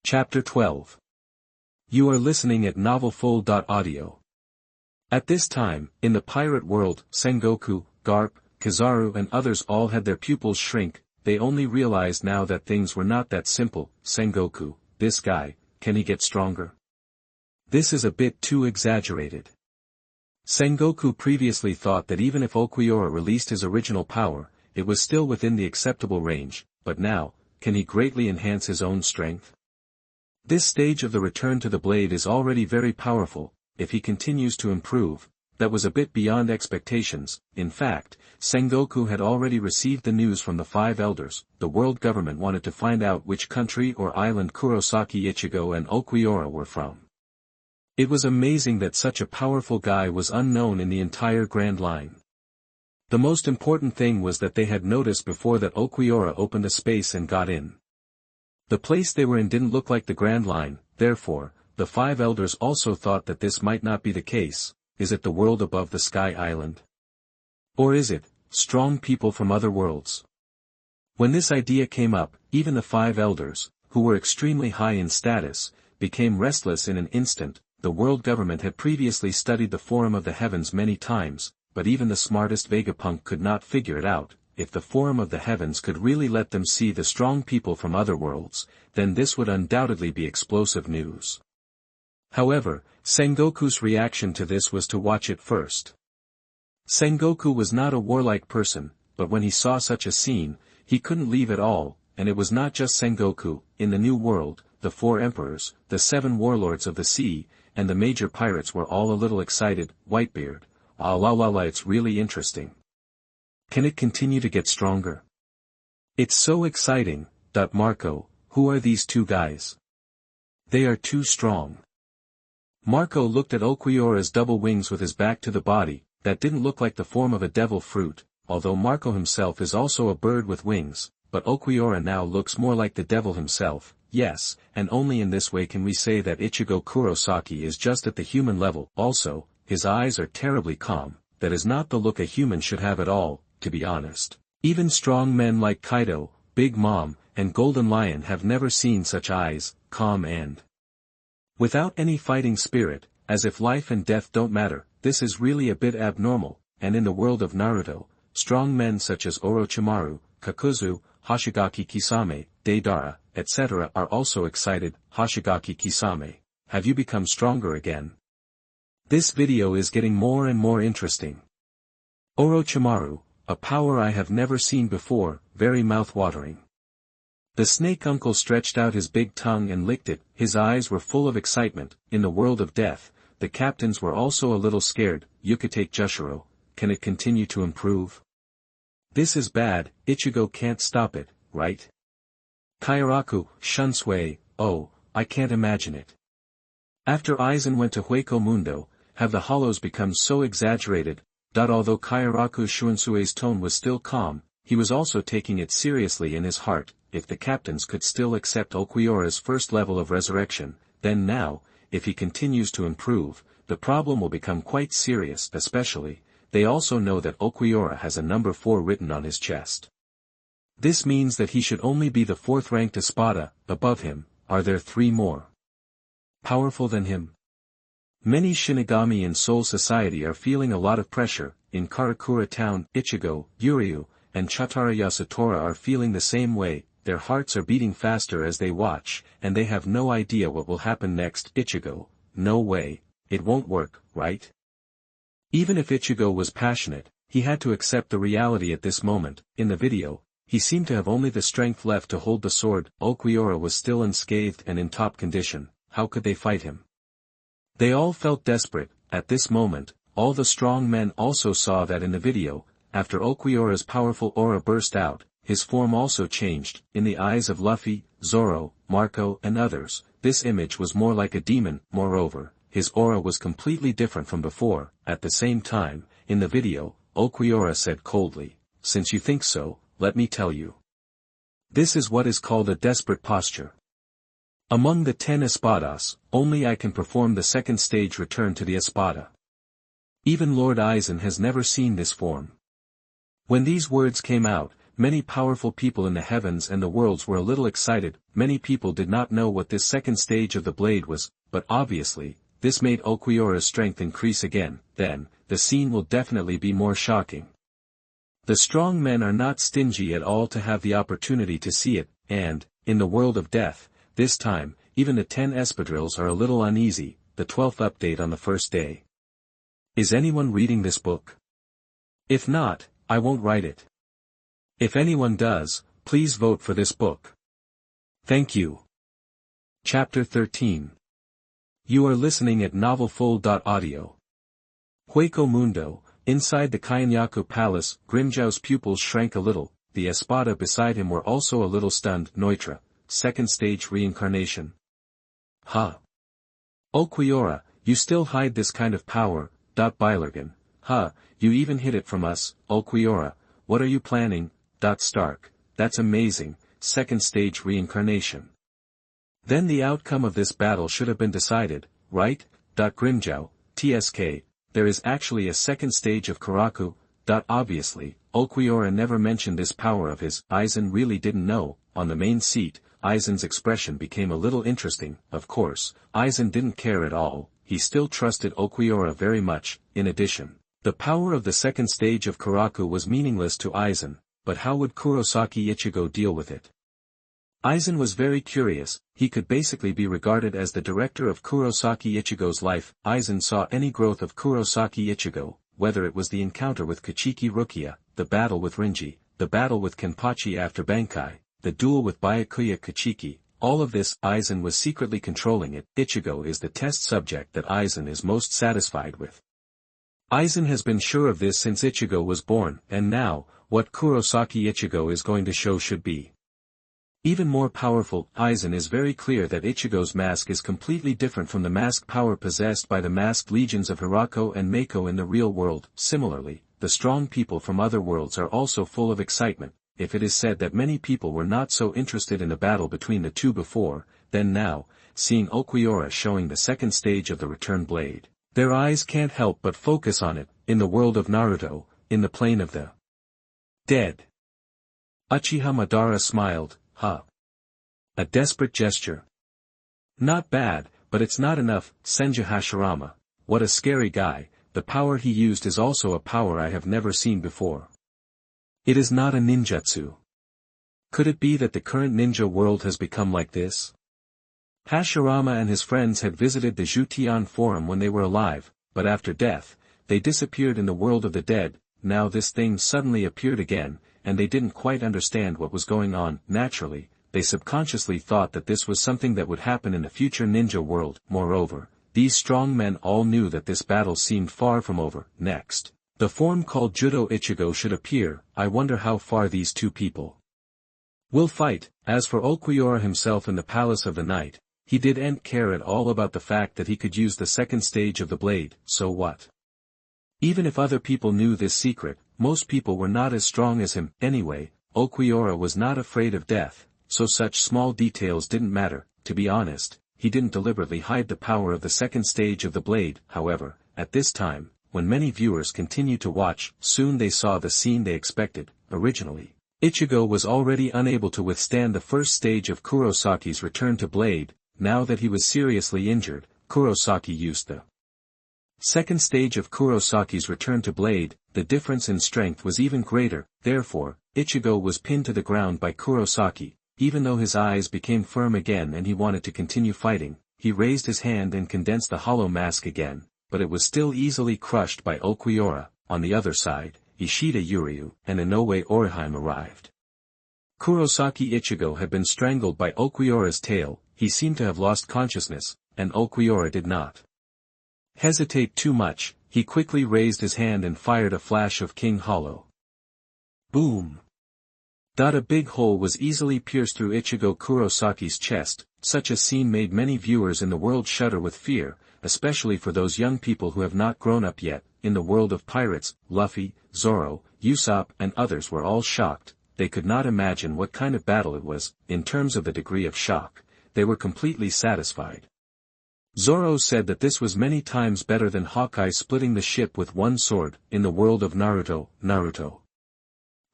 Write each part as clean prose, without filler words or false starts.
Chapter 12. You are listening at novelfull.audio. At this time, in the pirate world, Sengoku, Garp, Kizaru and others all had their pupils shrink. They only realized now that things were not that simple. Sengoku, this guy, can he get stronger? This is a bit too exaggerated. Sengoku previously thought that even if Ulquiorra released his original power, it was still within the acceptable range, but now, can he greatly enhance his own strength? This stage of the return to the blade is already very powerful. If he continues to improve, that was a bit beyond expectations. In fact, Sengoku had already received the news from the five elders. The world government wanted to find out which country or island Kurosaki Ichigo and Ulquiorra were from. It was amazing that such a powerful guy was unknown in the entire Grand Line. The most important thing was that they had noticed before that Ulquiorra opened a space and got in. The place they were in didn't look like the Grand Line, therefore, the five elders also thought that this might not be the case. Is it the world above the Sky Island? Or is it, strong people from other worlds? When this idea came up, even the five elders, who were extremely high in status, became restless in an instant. The world government had previously studied the Forum of the Heavens many times, but even the smartest Vegapunk could not figure it out. If the Forum of the Heavens could really let them see the strong people from other worlds, then this would undoubtedly be explosive news. However, Sengoku's reaction to this was to watch it first. Sengoku was not a warlike person, but when he saw such a scene, he couldn't leave at all, and it was not just Sengoku. In the New World, the four emperors, the seven warlords of the sea, and the major pirates were all a little excited. Whitebeard, ah la la la, it's really interesting. Can it continue to get stronger? It's so exciting. Marco, who are these two guys? They are too strong. Marco looked at Ulquiorra's double wings with his back to the body. That didn't look like the form of a devil fruit, although Marco himself is also a bird with wings, but Ulquiorra now looks more like the devil himself. Yes, and only in this way can we say that Ichigo Kurosaki is just at the human level. Also, his eyes are terribly calm. That is not the look a human should have at all, to be honest. Even strong men like Kaido, Big Mom, and Golden Lion have never seen such eyes, calm and without any fighting spirit, as if life and death don't matter. This is really a bit abnormal, and in the world of Naruto, strong men such as Orochimaru, Kakuzu, Hoshigaki Kisame, Deidara, etc. are also excited. Hoshigaki Kisame, have you become stronger again? This video is getting more and more interesting. Orochimaru, a power I have never seen before, very mouth-watering. The snake uncle stretched out his big tongue and licked it. His eyes were full of excitement. In the world of death, the captains were also a little scared. Yukite Jushiro, can it continue to improve? This is bad. Ichigo can't stop it, right? Kairaku, Shunsui, oh, I can't imagine it. After Aizen went to Hueco Mundo, have the hollows become so exaggerated? Although Kairaku Shunsui's tone was still calm, he was also taking it seriously in his heart. If the captains could still accept Ulquiorra's first level of resurrection, then now, if he continues to improve, the problem will become quite serious. Especially, they also know that Ulquiorra has a number 4 written on his chest. This means that he should only be the 4th-ranked Espada. Above him, are there 3 more powerful than him? Many Shinigami in Soul Society are feeling a lot of pressure. In Karakura Town, Ichigo, Yuryu, and Chataraya Satora are feeling the same way. Their hearts are beating faster as they watch, and they have no idea what will happen next. Ichigo, no way, it won't work, right? Even if Ichigo was passionate, he had to accept the reality at this moment. In the video, he seemed to have only the strength left to hold the sword. Ulquiorra was still unscathed and in top condition. How could they fight him? They all felt desperate. At this moment, all the strong men also saw that in the video, after Ulquiorra's powerful aura burst out, his form also changed. In the eyes of Luffy, Zoro, Marco and others, this image was more like a demon. Moreover, his aura was completely different from before. At the same time, in the video, Ulquiorra said coldly, "Since you think so, let me tell you. This is what is called a desperate posture. Among the 10 Espadas, only I can perform the second stage return to the Espada. Even Lord Aizen has never seen this form." When these words came out, many powerful people in the heavens and the worlds were a little excited. Many people did not know what this second stage of the blade was, but obviously, this made Ulquiorra's strength increase again. Then, the scene will definitely be more shocking. The strong men are not stingy at all to have the opportunity to see it, and, in the world of death, this time, even the 10 espadrilles are a little uneasy. The 12th update on the first day. Is anyone reading this book? If not, I won't write it. If anyone does, please vote for this book. Thank you. Chapter 13. You are listening at novelfull.audio. Hueco Mundo, inside the Kainyaku Palace, Grimjow's pupils shrank a little. The espada beside him were also a little stunned. Neutra, second stage reincarnation. Huh. Ulquiorra, you still hide this kind of power. Bylergan, huh, you even hid it from us. Ulquiorra, what are you planning? Stark, that's amazing, second stage reincarnation. Then the outcome of this battle should have been decided, right? Grimjow, TSK, there is actually a second stage of Karaku. Obviously, Ulquiorra never mentioned this power of his. Aizen really didn't know. On the main seat, Aizen's expression became a little interesting. Of course, Aizen didn't care at all, he still trusted Ulquiorra very much. In addition, the power of the second stage of Karaku was meaningless to Aizen, but how would Kurosaki Ichigo deal with it? Aizen was very curious. He could basically be regarded as the director of Kurosaki Ichigo's life. Aizen saw any growth of Kurosaki Ichigo, whether it was the encounter with Kachiki Rukia, the battle with Rinji, the battle with Kenpachi after Bankai, the duel with Byakuya Kachiki, all of this, Aizen was secretly controlling it. Ichigo is the test subject that Aizen is most satisfied with. Aizen has been sure of this since Ichigo was born, and now, what Kurosaki Ichigo is going to show should be even more powerful. Aizen is very clear that Ichigo's mask is completely different from the mask power possessed by the masked legions of Hirako and Mako in the real world. Similarly, the strong people from other worlds are also full of excitement. If it is said that many people were not so interested in the battle between the two before, then now, seeing Ulquiorra showing the second stage of the return blade, their eyes can't help but focus on it. In the world of Naruto, in the plane of the dead. Uchiha Madara smiled. Huh. A desperate gesture. Not bad, but it's not enough. Senju Hashirama, what a scary guy. The power he used is also a power I have never seen before. It is not a ninjutsu. Could it be that the current ninja world has become like this? Hashirama and his friends had visited the Zhutian Forum when they were alive, but after death, they disappeared in the world of the dead. Now this thing suddenly appeared again, and they didn't quite understand what was going on. Naturally, they subconsciously thought that this was something that would happen in the future ninja world. Moreover, these strong men all knew that this battle seemed far from over. Next, the form called Gyuto Ichigo should appear. I wonder how far these two people will fight. As for Ulquiorra himself in the Palace of the Night, he didn't care at all about the fact that he could use the second stage of the blade. So what? Even if other people knew this secret, most people were not as strong as him. Anyway, Ulquiorra was not afraid of death, so such small details didn't matter. To be honest, he didn't deliberately hide the power of the second stage of the blade. However, at this time, when many viewers continued to watch, soon they saw the scene they expected. Originally, Ichigo was already unable to withstand the first stage of Kurosaki's return to blade. Now that he was seriously injured, Kurosaki used the second stage of Kurosaki's return to blade. The difference in strength was even greater. Therefore, Ichigo was pinned to the ground by Kurosaki. Even though his eyes became firm again and he wanted to continue fighting, he raised his hand and condensed the hollow mask again, but it was still easily crushed by Ulquiorra. On the other side, Ishida Uryu and Inoue Oriheim arrived. Kurosaki Ichigo had been strangled by Ulquiorra's tail. He seemed to have lost consciousness, and Ulquiorra did not hesitate too much. He quickly raised his hand and fired a flash of King Hollow. Boom! A big hole was easily pierced through Ichigo Kurosaki's chest. Such a scene made many viewers in the world shudder with fear, especially for those young people who have not grown up yet. In the world of pirates, Luffy, Zoro, Usopp and others were all shocked. They could not imagine what kind of battle it was. In terms of the degree of shock, they were completely satisfied. Zoro said that this was many times better than Hawkeye splitting the ship with one sword. In the world of Naruto,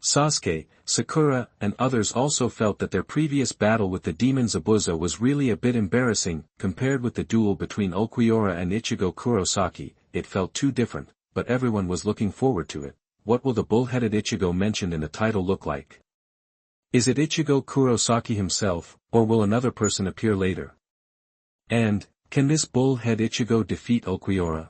Sasuke, Sakura, and others also felt that their previous battle with the demon Zabuza was really a bit embarrassing. Compared with the duel between Ulquiorra and Ichigo Kurosaki, it felt too different, but everyone was looking forward to it. What will the bull-headed Ichigo mentioned in the title look like? Is it Ichigo Kurosaki himself, or will another person appear later? And, can this bull-head Ichigo defeat Ulquiorra?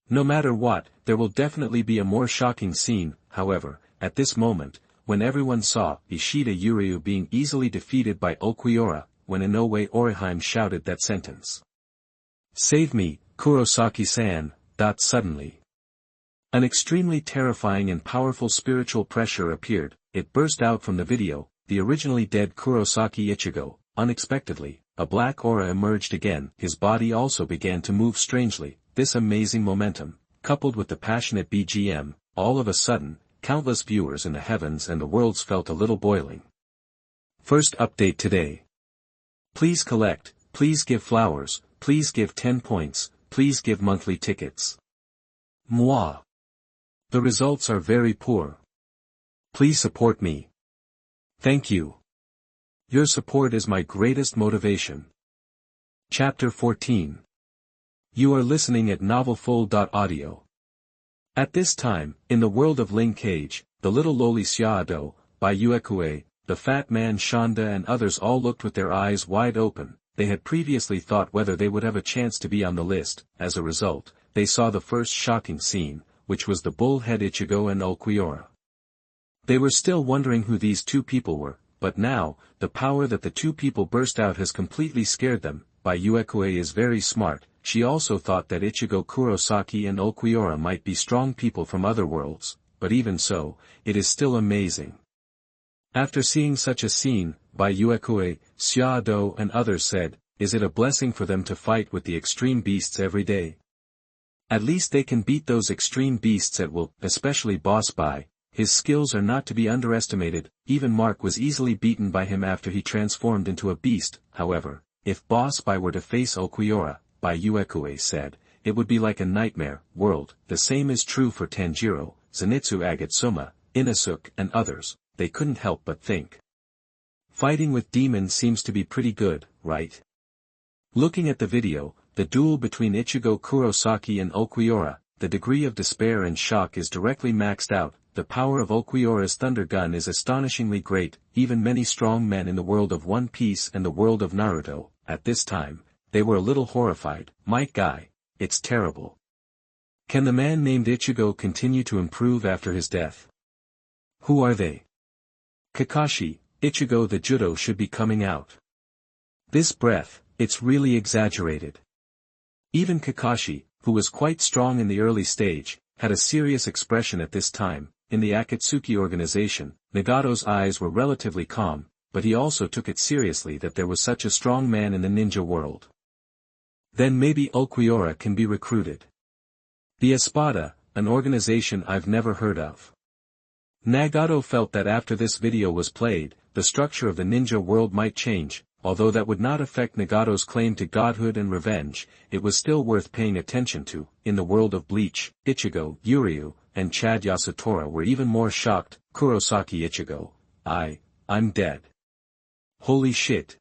No matter what, there will definitely be a more shocking scene. However, at this moment, when everyone saw Ishida Uryu being easily defeated by Ulquiorra, when Inoue Orihime shouted that sentence. "Save me, Kurosaki-san," suddenly. An extremely terrifying and powerful spiritual pressure appeared. It burst out from the video, the originally dead Kurosaki Ichigo. Unexpectedly, a black aura emerged again. His body also began to move strangely. This amazing momentum, coupled with the passionate BGM, all of a sudden, countless viewers in the heavens and the worlds felt a little boiling. First update today. Please collect, please give flowers, please give 10 points, please give monthly tickets. Moi. The results are very poor. Please support me. Thank you. Your support is my greatest motivation. Chapter 14. You are listening at novelfull.audio. At this time, in the world of Ling Kage, the little lowly Xiaodo, by Uekue, the fat man Shanda and others all looked with their eyes wide open. They had previously thought whether they would have a chance to be on the list. As a result, they saw the first shocking scene, which was the bull-head Ichigo and Ulquiorra. They were still wondering who these two people were, but now, the power that the two people burst out has completely scared them. By Uekue is very smart. She also thought that Ichigo Kurosaki and Ulquiorra might be strong people from other worlds, but even so, it is still amazing. After seeing such a scene, by Uekue, Xiaodo and others said, is it a blessing for them to fight with the extreme beasts every day? At least they can beat those extreme beasts at will, especially Boss Bai. His skills are not to be underestimated. Even Mark was easily beaten by him after he transformed into a beast. However, if Boss Bai were to face Ulquiorra, by Uekue said, it would be like a nightmare world. The same is true for Tanjiro, Zenitsu Agatsuma, Inosuke and others. They couldn't help but think. Fighting with demons seems to be pretty good, right? Looking at the video, the duel between Ichigo Kurosaki and Ulquiorra, the degree of despair and shock is directly maxed out. The power of Ulquiorra's thunder gun is astonishingly great. Even many strong men in the world of One Piece and the world of Naruto, at this time, they were a little horrified. My guy, it's terrible. Can the man named Ichigo continue to improve after his death? Who are they? Kakashi, Ichigo the judo should be coming out. This breath, it's really exaggerated. Even Kakashi, who was quite strong in the early stage, had a serious expression at this time. In the Akatsuki organization, Nagato's eyes were relatively calm, but he also took it seriously that there was such a strong man in the ninja world. Then maybe Ulquiorra can be recruited. The Espada, an organization I've never heard of. Nagato felt that after this video was played, the structure of the ninja world might change. Although that would not affect Nagato's claim to godhood and revenge, it was still worth paying attention to. In the world of Bleach, Ichigo, Uryu, and Chad Yasutora were even more shocked. Kurosaki Ichigo. I'm dead. Holy shit.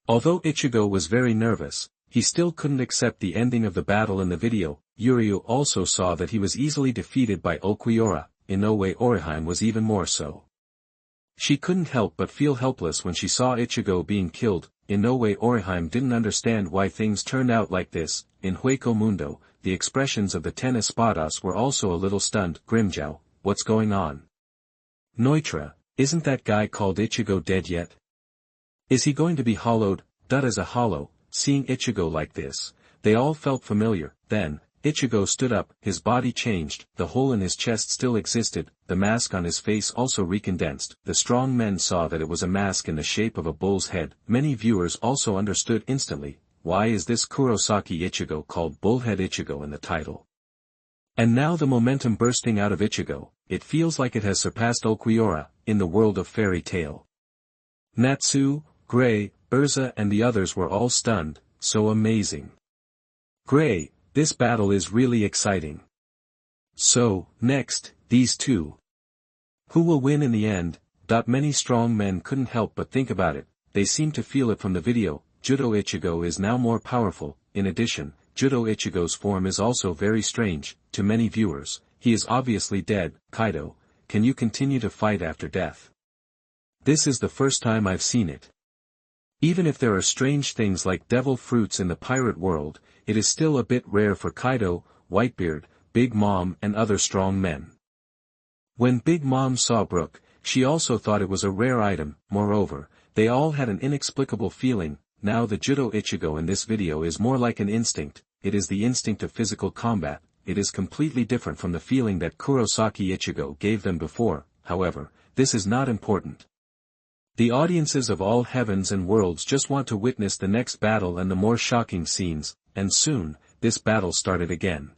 Although Ichigo was very nervous, he still couldn't accept the ending of the battle in the video. Uryu also saw that he was easily defeated by Ulquiorra. Inoue Orihime was even more so. She couldn't help but feel helpless when she saw Ichigo being killed. Inoue Orihime didn't understand why things turned out like this. In Hueco Mundo, the expressions of the 10 Espadas were also a little stunned. Grimjow, what's going on? Neutra, isn't that guy called Ichigo dead yet? Is he going to be hollowed? As a hollow. Seeing Ichigo like this, they all felt familiar. Then, Ichigo stood up, his body changed, the hole in his chest still existed, the mask on his face also recondensed. The strong men saw that it was a mask in the shape of a bull's head. Many viewers also understood instantly, why is this Kurosaki Ichigo called Bullhead Ichigo in the title? And now the momentum bursting out of Ichigo, it feels like it has surpassed Ulquiorra, in the world of fairy tale. Natsu, Gray, Urza and the others were all stunned. So amazing. Gray, this battle is really exciting. So, next, these two. Who will win in the end? Many strong men couldn't help but think about it, they seemed to feel it from the video. Gyuto Ichigo is now more powerful. In addition, Gyuto Ichigo's form is also very strange, to many viewers. He is obviously dead. Kaido, can you continue to fight after death? This is the first time I've seen it. Even if there are strange things like devil fruits in the pirate world, it is still a bit rare for Kaido, Whitebeard, Big Mom and other strong men. When Big Mom saw Brook, she also thought it was a rare item. Moreover, they all had an inexplicable feeling. Now the Gyuto Ichigo in this video is more like an instinct. It is the instinct of physical combat. It is completely different from the feeling that Kurosaki Ichigo gave them before. However, this is not important. The audiences of all heavens and worlds just want to witness the next battle and the more shocking scenes, and soon, this battle started again.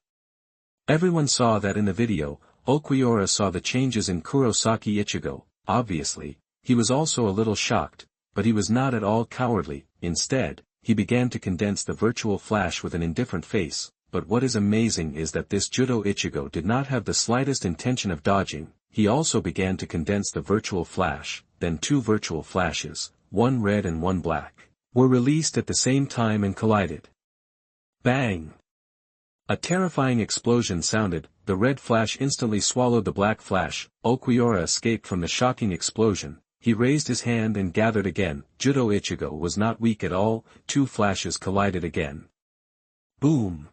Everyone saw that in the video. Ulquiorra saw the changes in Kurosaki Ichigo. Obviously, he was also a little shocked, but he was not at all cowardly. Instead, he began to condense the virtual flash with an indifferent face. But what is amazing is that this Gyuto Ichigo did not have the slightest intention of dodging. He also began to condense the virtual flash. Then two virtual flashes, one red and one black, were released at the same time and collided. Bang! A terrifying explosion sounded. The red flash instantly swallowed the black flash. Ulquiorra escaped from the shocking explosion. He raised his hand and gathered again. Gyuto Ichigo was not weak at all. Two flashes collided again. Boom!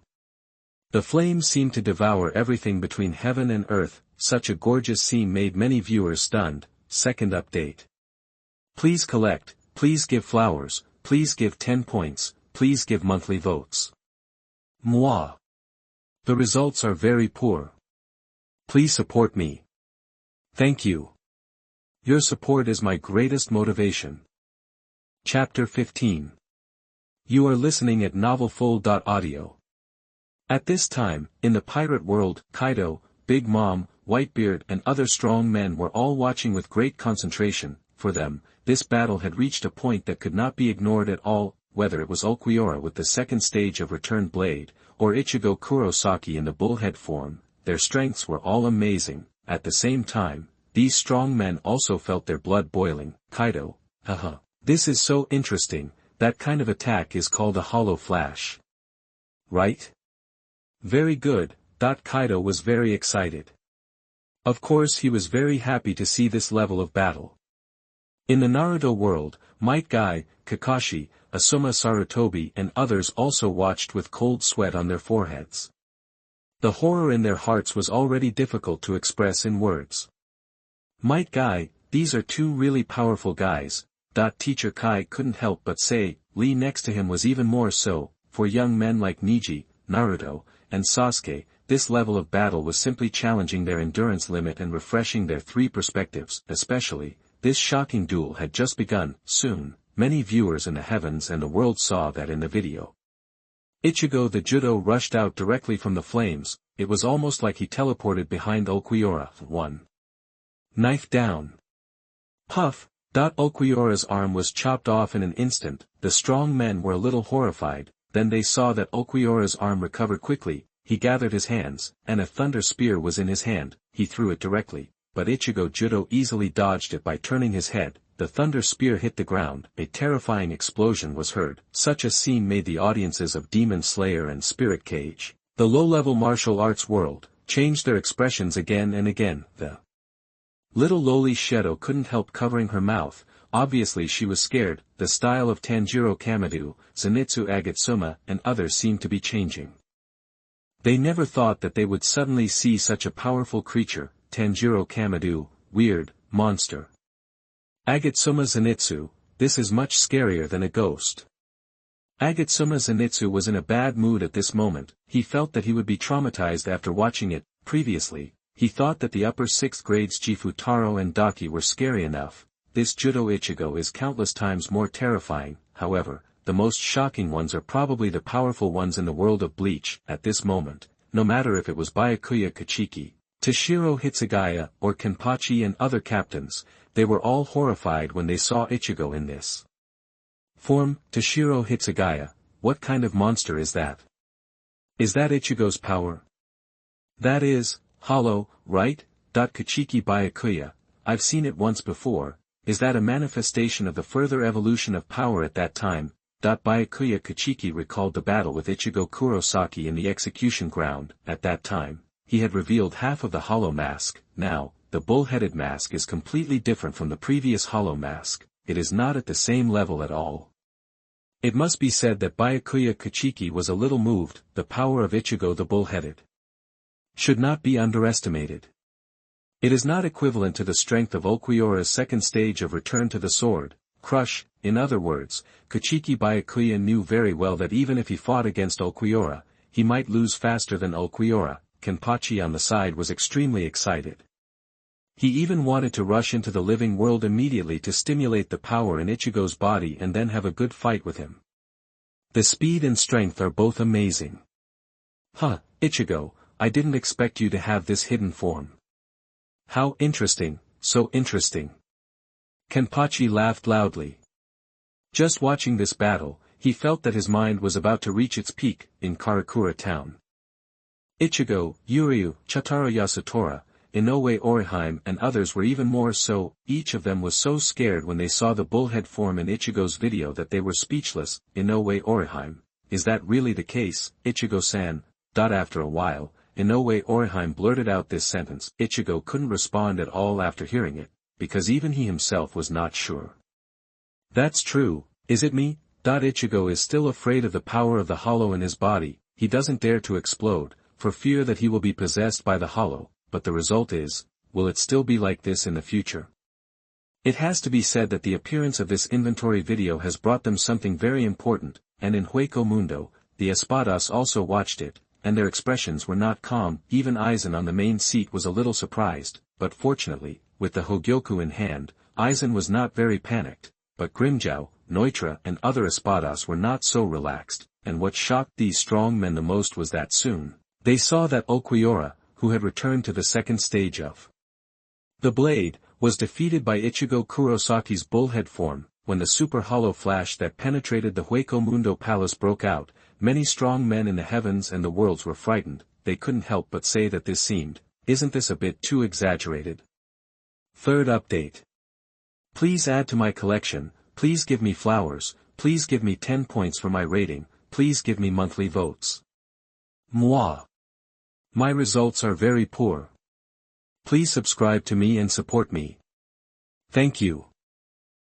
The flames seemed to devour everything between heaven and earth. Such a gorgeous scene made many viewers stunned. Second update. Please collect, please give flowers, please give 10 points, please give monthly votes. Moi. The results are very poor. Please support me. Thank you. Your support is my greatest motivation. Chapter 15. You are listening at novelfull.audio. At this time, in the pirate world, Kaido, Big Mom, Whitebeard and other strong men were all watching with great concentration. For them, this battle had reached a point that could not be ignored at all, whether it was Ulquiorra with the second stage of Returned Blade, or Ichigo Kurosaki in the bullhead form. Their strengths were all amazing. At the same time, these strong men also felt their blood boiling. Kaido, haha. This is so interesting. That kind of attack is called a hollow flash. Right? Very good. Kaido was very excited. Of course he was very happy to see this level of battle. In the Naruto world, Might Guy, Kakashi, Asuma Sarutobi and others also watched with cold sweat on their foreheads. The horror in their hearts was already difficult to express in words. Might Guy, these are two really powerful guys. Teacher Kai couldn't help but say. Lee next to him was even more so. For young men like Neji, Naruto, and Sasuke, this level of battle was simply challenging their endurance limit and refreshing their three perspectives. Especially, this shocking duel had just begun. Soon, many viewers in the heavens and the world saw that in the video. Ichigo the Gyuto rushed out directly from the flames. It was almost like he teleported behind Ulquiorra. 1. Knife down. Puff. Ulquiorra's arm was chopped off in an instant. The strong men were a little horrified. Then they saw that Ulquiorra's arm recovered quickly. He gathered his hands, and a thunder spear was in his hand. He threw it directly, but Ichigo Gyuto easily dodged it by turning his head. The thunder spear hit the ground. A terrifying explosion was heard. Such a scene made the audiences of Demon Slayer and Spirit Cage, the low-level martial arts world, change their expressions again and again. The little lowly Shadow couldn't help covering her mouth. Obviously she was scared. The style of Tanjiro Kamado, Zenitsu Agatsuma and others seemed to be changing. They never thought that they would suddenly see such a powerful creature. Tanjiro Kamado, weird, monster. Agatsuma Zenitsu, this is much scarier than a ghost. Agatsuma Zenitsu was in a bad mood at this moment. He felt that he would be traumatized after watching it. Previously, he thought that the upper 6th grades Jifutaro and Daki were scary enough. This Gyuto Ichigo is countless times more terrifying. However, the most shocking ones are probably the powerful ones in the world of Bleach. At this moment, no matter if it was Byakuya Kachiki, Toshiro Hitsugaya, or Kenpachi and other captains, they were all horrified when they saw Ichigo in this form. Toshiro Hitsugaya, what kind of monster is that? Is that Ichigo's power? That is, hollow, right? Kachiki Byakuya, I've seen it once before, is that a manifestation of the further evolution of power at that time? Byakuya Kachiki recalled the battle with Ichigo Kurosaki in the execution ground. At that time, he had revealed half of the hollow mask. Now, the bull-headed mask is completely different from the previous hollow mask. It is not at the same level at all. It must be said that Byakuya Kachiki was a little moved. The power of Ichigo the Bullheaded should not be underestimated. It is not equivalent to the strength of Ulquiorra's second stage of Return to the Sword, Crush. In other words, Kachiki Byakuya knew very well that even if he fought against Ulquiorra, he might lose faster than Ulquiorra. Kenpachi on the side was extremely excited. He even wanted to rush into the living world immediately to stimulate the power in Ichigo's body and then have a good fight with him. The speed and strength are both amazing. Huh, Ichigo, I didn't expect you to have this hidden form. How interesting, so interesting. Kenpachi laughed loudly. Just watching this battle, he felt that his mind was about to reach its peak in Karakura town. Ichigo, Yuryu, Chotaro Yasutora, Inoue Orihime and others were even more so. Each of them was so scared when they saw the bullhead form in Ichigo's video that they were speechless. Inoue Orihime, is that really the case, Ichigo-san? After a while, Inoue Orihime blurted out this sentence. Ichigo couldn't respond at all after hearing it, because even he himself was not sure. That's true, is it me? Ichigo is still afraid of the power of the hollow in his body. He doesn't dare to explode, for fear that he will be possessed by the hollow. But the result is, will it still be like this in the future? It has to be said that the appearance of this inventory video has brought them something very important, and in Hueco Mundo, the Espadas also watched it, and their expressions were not calm. Even Aizen on the main seat was a little surprised, but fortunately, with the Hogyoku in hand, Aizen was not very panicked, but Grimmjow, Neutra and other Espadas were not so relaxed, and what shocked these strong men the most was that soon, they saw that Ulquiorra, who had returned to the second stage of the blade, was defeated by Ichigo Kurosaki's bullhead form. When the super hollow flash that penetrated the Hueco Mundo palace broke out, many strong men in the heavens and the worlds were frightened. They couldn't help but say that this seemed, isn't this a bit too exaggerated? Third update. Please add to my collection, please give me flowers, please give me 10 points for my rating, please give me monthly votes. Moi. My results are very poor. Please subscribe to me and support me. Thank you.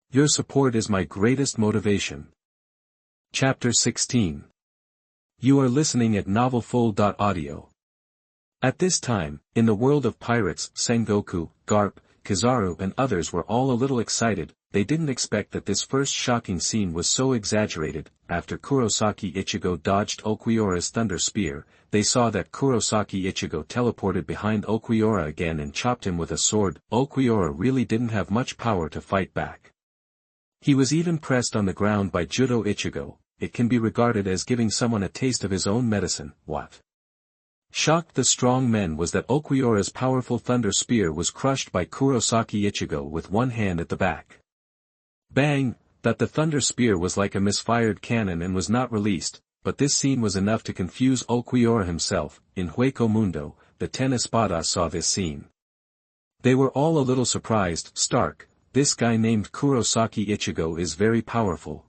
Your support is my greatest motivation. Chapter 16. You are listening at novelfull.audio. At this time, in the world of pirates, Sengoku, Garp, Kizaru and others were all a little excited. They didn't expect that this first shocking scene was so exaggerated. After Kurosaki Ichigo dodged Ulquiorra's thunder spear, they saw that Kurosaki Ichigo teleported behind Ulquiorra again and chopped him with a sword. Ulquiorra really didn't have much power to fight back. He was even pressed on the ground by Gyuto Ichigo. It can be regarded as giving someone a taste of his own medicine. What shocked the strong men was that Ulquiorra's powerful thunder spear was crushed by Kurosaki Ichigo with one hand at the back. Bang! That the thunder spear was like a misfired cannon and was not released, but this scene was enough to confuse Ulquiorra himself. In Hueco Mundo, the 10 Espadas saw this scene. They were all a little surprised. Stark, this guy named Kurosaki Ichigo is very powerful.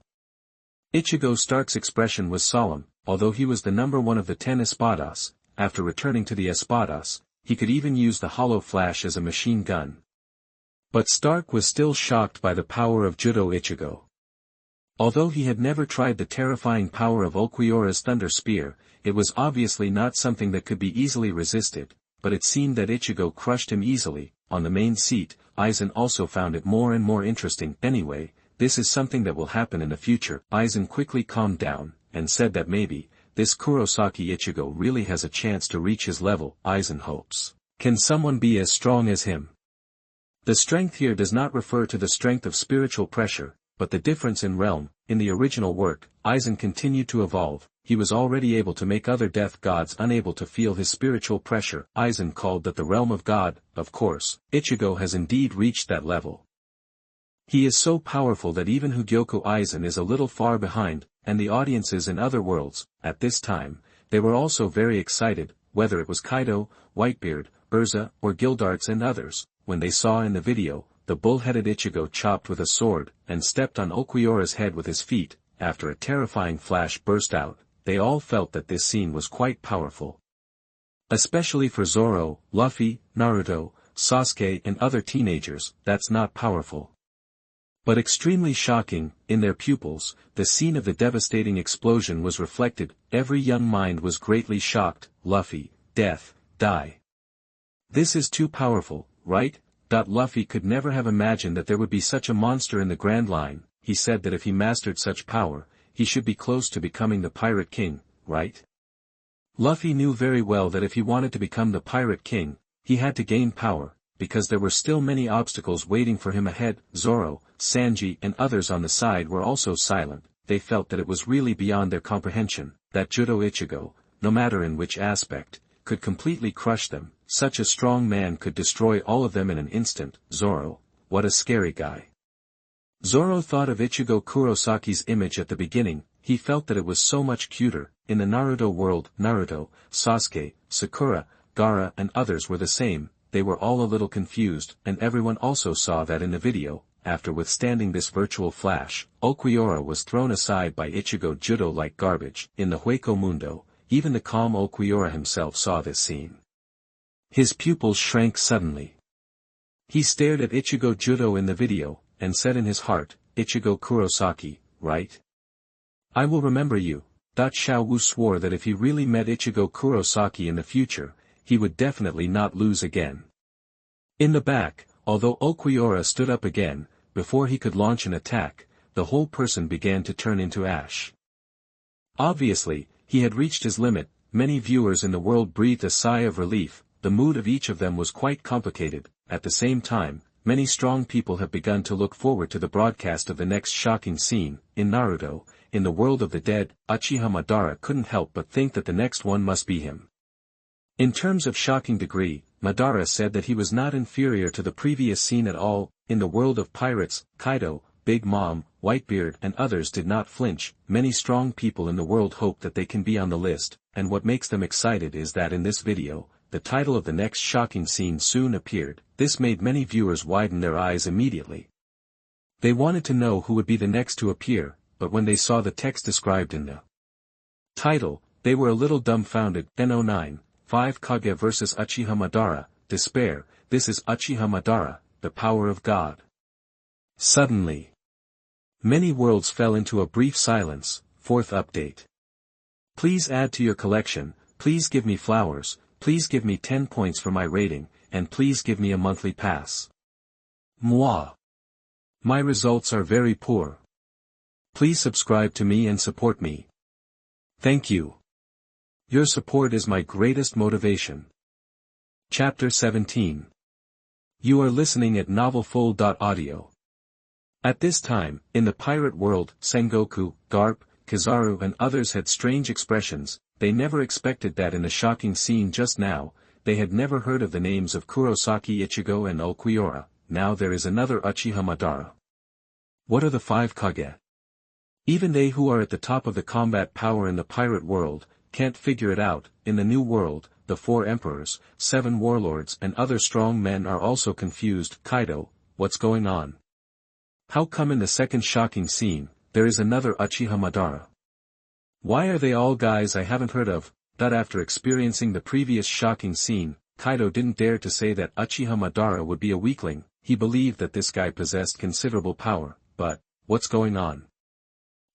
Ichigo Stark's expression was solemn. Although he was the number one of the 10 Espadas, after returning to the Espadas, he could even use the hollow flash as a machine gun. But Stark was still shocked by the power of Gyuto Ichigo. Although he had never tried the terrifying power of Ulquiorra's thunder spear, it was obviously not something that could be easily resisted, but it seemed that Ichigo crushed him easily. On the main seat, Aizen also found it more and more interesting. Anyway, this is something that will happen in the future. Aizen quickly calmed down, and said that maybe, this Kurosaki Ichigo really has a chance to reach his level. Aizen hopes. Can someone be as strong as him? The strength here does not refer to the strength of spiritual pressure, but the difference in realm. In the original work, Aizen continued to evolve. He was already able to make other death gods unable to feel his spiritual pressure. Aizen called that the realm of God. Of course, Ichigo has indeed reached that level. He is so powerful that even Hogyoku Aizen is a little far behind, and the audiences in other worlds, at this time, they were also very excited, whether it was Kaido, Whitebeard, Urza, or Gildarts and others. when they saw in the video, the bull-headed Ichigo chopped with a sword, and stepped on Ulquiorra's head with his feet, after a terrifying flash burst out, they all felt that this scene was quite powerful. Especially for Zoro, Luffy, Naruto, Sasuke and other teenagers, that's not powerful. But extremely shocking, in their pupils, the scene of the devastating explosion was reflected, every young mind was greatly shocked, Luffy, death, die. This is too powerful, right? Luffy could never have imagined that there would be such a monster in the Grand Line. He said that if he mastered such power, he should be close to becoming the Pirate King, right? Luffy knew very well that if he wanted to become the Pirate King, he had to gain power, because there were still many obstacles waiting for him ahead. Zoro, Sanji and others on the side were also silent. They felt that it was really beyond their comprehension, that Gyuto Ichigo, no matter in which aspect, could completely crush them. Such a strong man could destroy all of them in an instant. Zoro, what a scary guy. Zoro thought of Ichigo Kurosaki's image at the beginning. He felt that it was so much cuter. In the Naruto world, Naruto, Sasuke, Sakura, Gaara and others were the same. They were all a little confused, and everyone also saw that in the video. After withstanding this virtual flash, Ulquiorra was thrown aside by Ichigo Judo like garbage. In the Hueco Mundo, even the calm Ulquiorra himself saw this scene. His pupils shrank suddenly. He stared at Ichigo Judo in the video, and said in his heart, Ichigo Kurosaki, right? I will remember you. Xiao Wu swore that if he really met Ichigo Kurosaki in the future, he would definitely not lose again. In the back, although Ulquiorra stood up again, before he could launch an attack, the whole person began to turn into ash. Obviously, he had reached his limit. Many viewers in the world breathed a sigh of relief. The mood of each of them was quite complicated. At the same time, many strong people have begun to look forward to the broadcast of the next shocking scene. In Naruto, in the world of the dead, Uchiha Madara couldn't help but think that the next one must be him. In terms of shocking degree, Madara said that he was not inferior to the previous scene at all. In the world of pirates, Kaido, Big Mom, Whitebeard and others did not flinch. Many strong people in the world hope that they can be on the list, and what makes them excited is that in this video, the title of the next shocking scene soon appeared. This made many viewers widen their eyes immediately. They wanted to know who would be the next to appear, but when they saw the text described in the title, they were a little dumbfounded. No9, 5 Kage vs Uchiha Madara, despair. This is Uchiha Madara, the power of God. Suddenly, many worlds fell into a brief silence. Fourth update. Please add to your collection, please give me flowers, please give me 10 points for my rating, and please give me a monthly pass. Moi. My results are very poor. Please subscribe to me and support me. Thank you. Your support is my greatest motivation. Chapter 17. You are listening at novelfull.audio. At this time, in the pirate world, Sengoku, Garp, Kizaru and others had strange expressions. They never expected that in the shocking scene just now. They had never heard of the names of Kurosaki Ichigo and Ulquiorra. Now there is another Uchiha Madara. What are the 5 Kage? Even they who are at the top of the combat power in the pirate world, can't figure it out. In the new world, the 4 emperors, 7 warlords and other strong men are also confused. Kaido, what's going on? How come in the second shocking scene, there is another Uchiha Madara? Why are they all guys I haven't heard of? After experiencing the previous shocking scene, Kaido didn't dare to say that Uchiha Madara would be a weakling. He believed that this guy possessed considerable power, but, what's going on?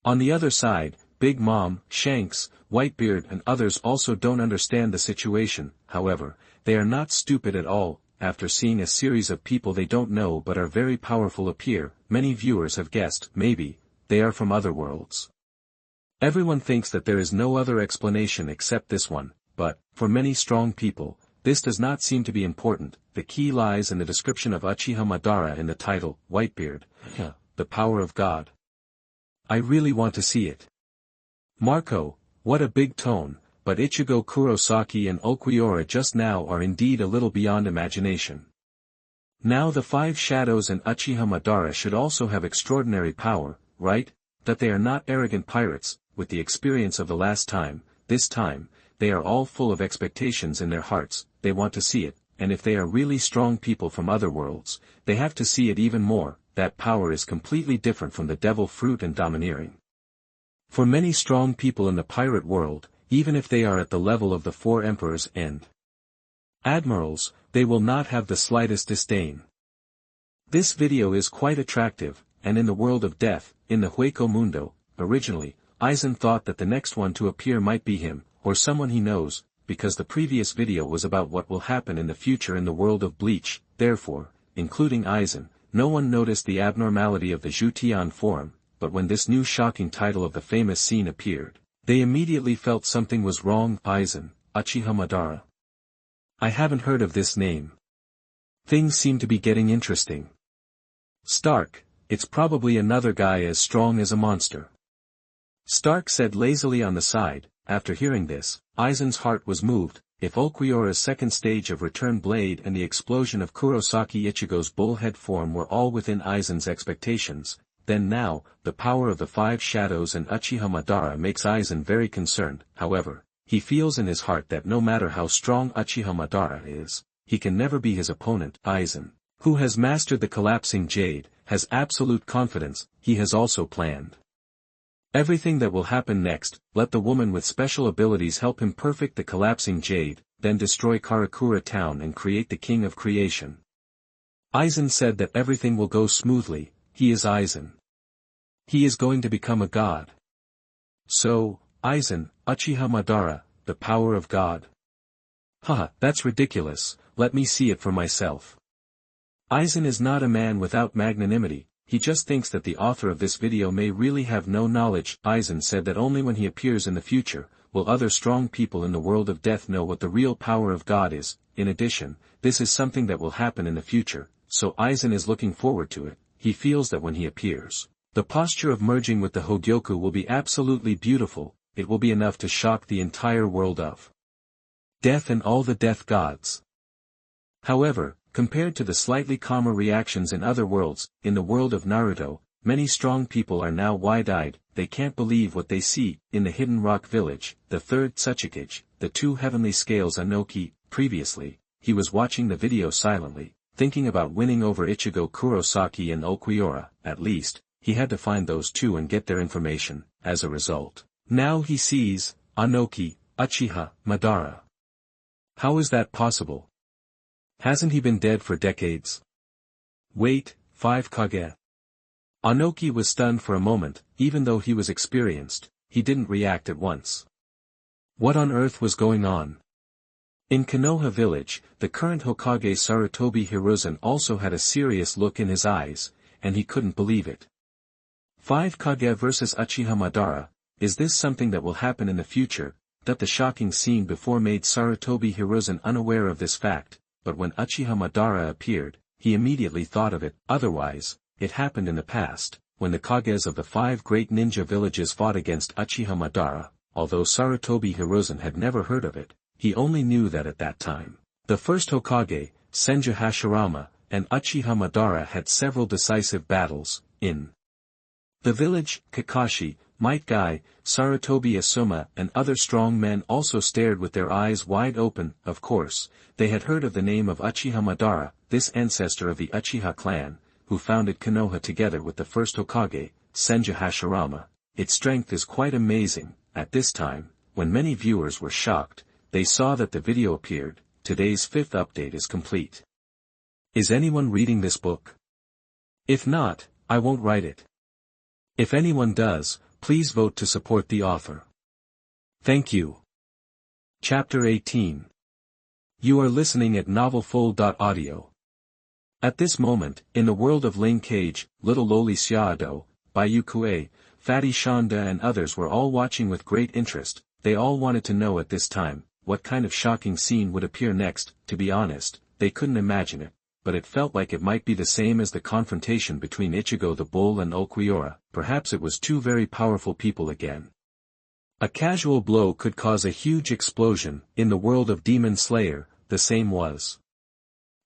On the other side, Big Mom, Shanks, Whitebeard and others also don't understand the situation. However, they are not stupid at all. After seeing a series of people they don't know but are very powerful appear, many viewers have guessed, maybe, they are from other worlds. Everyone thinks that there is no other explanation except this one, but, for many strong people, this does not seem to be important. The key lies in the description of Uchiha Madara in the title, Whitebeard, the power of God. I really want to see it. Marco, what a big tone, but Ichigo Kurosaki and Ulquiorra just now are indeed a little beyond imagination. Now the 5 shadows and Uchiha Madara should also have extraordinary power, right? That they are not arrogant pirates, with the experience of the last time, this time, they are all full of expectations in their hearts. They want to see it. and if they are really strong people from other worlds, they have to see it even more, that power is completely different from the devil fruit and domineering. For many strong people in the pirate world, even if they are at the level of the 4 emperors and admirals, they will not have the slightest disdain. This video is quite attractive, and in the world of death, in the Hueco Mundo, originally, Aizen thought that the next one to appear might be him, or someone he knows, because the previous video was about what will happen in the future in the world of Bleach, therefore, including Aizen, no one noticed the abnormality of the Zhutian Forum, but when this new shocking title of the famous scene appeared, they immediately felt something was wrong. Aizen, Uchiha Madara. I haven't heard of this name. Things seem to be getting interesting. Stark, it's probably another guy as strong as a monster. Stark said lazily on the side. After hearing this, Aizen's heart was moved. If Ulquiorra's second stage of Return Blade and the explosion of Kurosaki Ichigo's bullhead form were all within Aizen's expectations, then now, the power of the 5 shadows and Uchiha Madara makes Aizen very concerned. However, he feels in his heart that no matter how strong Uchiha Madara is, he can never be his opponent. Aizen, who has mastered the collapsing jade, has absolute confidence. He has also planned everything that will happen next. Let the woman with special abilities help him perfect the collapsing jade, then destroy Karakura town and create the king of creation. Aizen said that everything will go smoothly. He is Aizen. He is going to become a god. So, Aizen, Uchiha Madara, the power of God. Haha, that's ridiculous, let me see it for myself. Aizen is not a man without magnanimity. He just thinks that the author of this video may really have no knowledge. Aizen said that only when he appears in the future, will other strong people in the world of death know what the real power of God is. In addition, this is something that will happen in the future, so Aizen is looking forward to it. He feels that when he appears, the posture of merging with the Hogyoku will be absolutely beautiful. It will be enough to shock the entire world of death and all the death gods. However, compared to the slightly calmer reactions in other worlds, in the world of Naruto, many strong people are now wide-eyed. They can't believe what they see. In the Hidden Rock Village, the 3rd Tsuchikage, the 2 heavenly scales Anoki. Previously, he was watching the video silently, thinking about winning over Ichigo Kurosaki and Ulquiorra. At least, he had to find those 2 and get their information. As a result, now he sees Anoki, Uchiha Madara. How is that possible? Hasn't he been dead for decades? Wait, 5 Kage. Anoki was stunned for a moment. Even though he was experienced, he didn't react at once. What on earth was going on? In Konoha village, the current Hokage Sarutobi Hiruzen also had a serious look in his eyes, and he couldn't believe it. 5 Kage versus Uchiha Madara, is this something that will happen in the future? That the shocking scene before made Sarutobi Hiruzen unaware of this fact. But when Uchiha Madara appeared, he immediately thought of it. Otherwise, it happened in the past, when the Kages of the 5 great ninja villages fought against Uchiha Madara. Although Sarutobi Hiruzen had never heard of it, he only knew that at that time, the first Hokage, Senju Hashirama, and Uchiha Madara had several decisive battles. In the village, Kakashi, Might Guy, Sarutobi Asuma and other strong men also stared with their eyes wide open. Of course, they had heard of the name of Uchiha Madara, this ancestor of the Uchiha clan, who founded Konoha together with the first Hokage, Senju Hashirama. Its strength is quite amazing. At this time, when many viewers were shocked, they saw that the video appeared. Today's 5th update is complete. Is anyone reading this book? If not, I won't write it. If anyone does, please vote to support the author. Thank you. Chapter 18. You are listening at novelfull.audio. At this moment, in the world of Lane Cage, Little Loli Xiaodo, Bayukue, Fatty Shonda and others were all watching with great interest. They all wanted to know at this time, what kind of shocking scene would appear next. To be honest, they couldn't imagine it, but it felt like it might be the same as the confrontation between Ichigo the Bull and Ulquiorra. Perhaps it was 2 very powerful people again. A casual blow could cause a huge explosion. In the world of Demon Slayer, the same was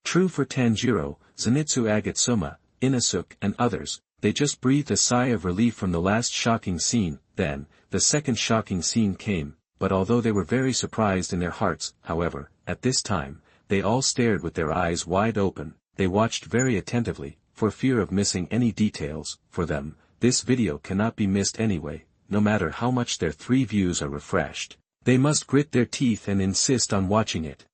true for Tanjiro, Zenitsu Agatsuma, Inosuke and others. They just breathed a sigh of relief from the last shocking scene. Then, the second shocking scene came, but although they were very surprised in their hearts, however, at this time, they all stared with their eyes wide open. They watched very attentively, for fear of missing any details. For them, this video cannot be missed anyway, no matter how much their 3 views are refreshed. They must grit their teeth and insist on watching it.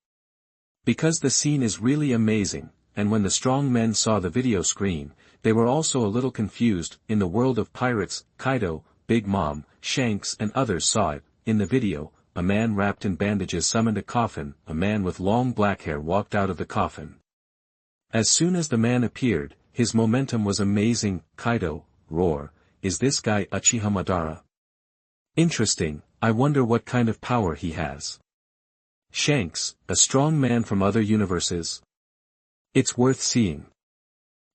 Because the scene is really amazing, and when the strong men saw the video screen, they were also a little confused. In the world of pirates, Kaido, Big Mom, Shanks and others saw it. In the video, a man wrapped in bandages summoned a coffin. A man with long black hair walked out of the coffin. As soon as the man appeared, his momentum was amazing. Kaido, roar, is this guy Uchiha Madara? Interesting, I wonder what kind of power he has. Shanks, a strong man from other universes? It's worth seeing.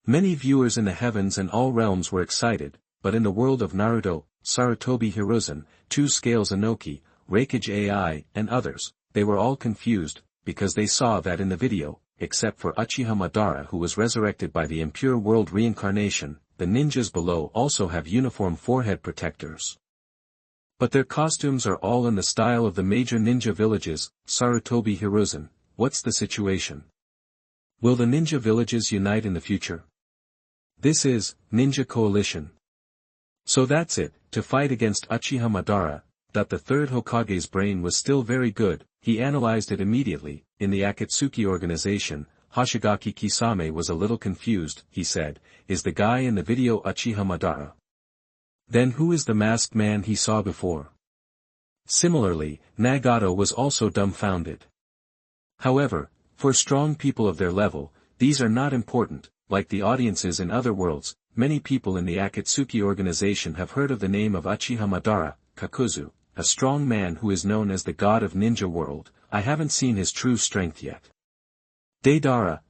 Many viewers in the heavens and all realms were excited, but in the world of Naruto, Sarutobi Hiruzen, 2 Scales Inoki, Raikage AI, and others, they were all confused, because they saw that in the video, except for Uchiha Madara who was resurrected by the impure world reincarnation, the ninjas below also have uniform forehead protectors. But their costumes are all in the style of the major ninja villages. Sarutobi Hiruzen, what's the situation? Will the ninja villages unite in the future? This is, Ninja Coalition. So that's it, to fight against Uchiha Madara. That the 3rd Hokage's brain was still very good, he analyzed it immediately. In the Akatsuki organization, Hoshigaki Kisame was a little confused. He said, is the guy in the video Uchiha Madara? Then who is the masked man he saw before? Similarly, Nagato was also dumbfounded. However, for strong people of their level, these are not important. Like the audiences in other worlds, many people in the Akatsuki organization have heard of the name of Uchiha Madara, Kakuzu, a strong man who is known as the god of ninja world. I haven't seen his true strength yet. Deidara,